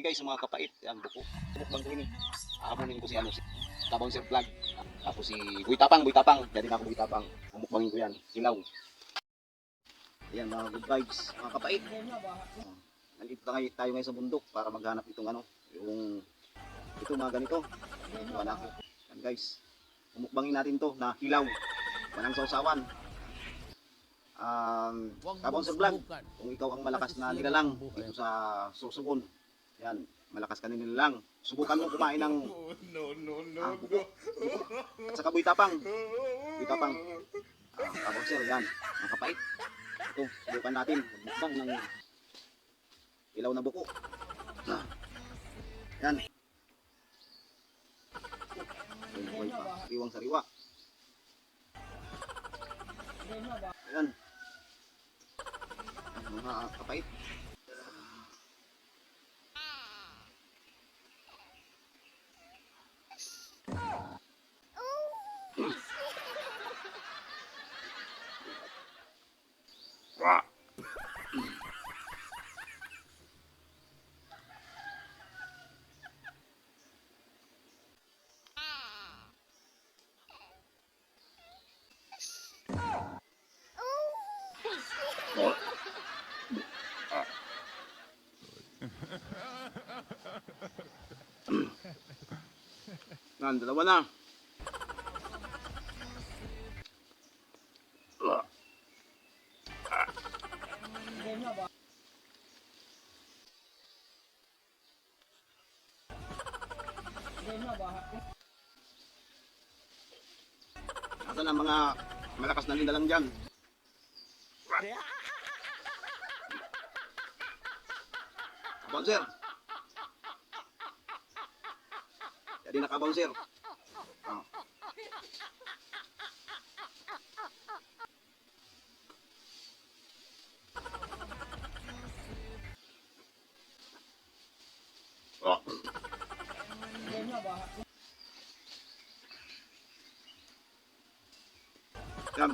Okay guys, mga kapait, yan buko. Sumukbang ko ini. Amunin ko si ano, si Tabang Sir Vlog. Tapos si Boy Tapang. Jadi na ako Boy Tapang. Mumukbangin ko yan, hilaw. Ayan mga good vibes, mga kapait. Nandito tayo ngayon sa bundok para maghanap itong ano, yung ito mga ganito. Ito na ako. Yan guys, mumukbangin natin to na hilaw. Walang sausawan. Tabang Sir Vlog, kung ikaw ang malakas na nilalang dito sa Sorsogon, yan, malakas ka na nilalang, subukan mo kumain ng buko. At saka Boy Tapang. Tabang Sir, yan, makapait. Ito, subukan natin, magbukbang ng ilaw na buko. Yan. Buhay pa, sariwang sariwa. Yan. Mga kapait. Yan, dalawa na. Asa na mga malakas na lindalang dyan? Bouncer. Jadi naka-bouncer. Oh. Oh. Yan.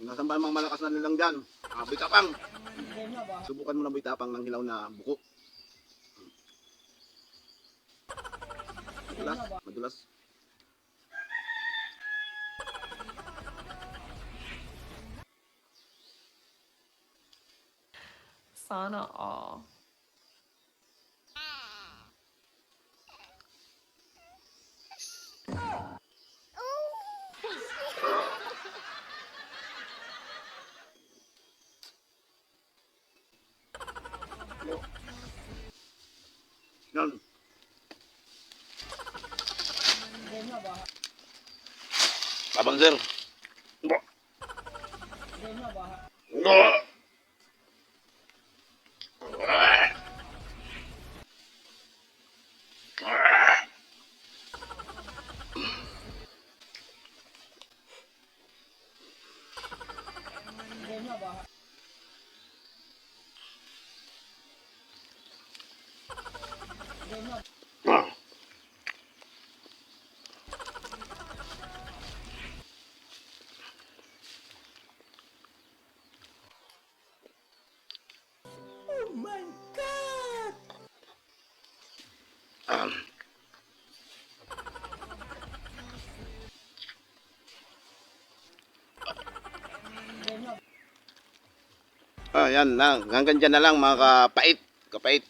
Nasaan ba mga malakas na nilang dyan? Boy Tapang. Subukan mo na Boy Tapang ng hilaw na buko. Madulas. Sana all. Yan. Tabang Sir. Oh my God! Yan lang. Hanggang dyan na lang mga kapait.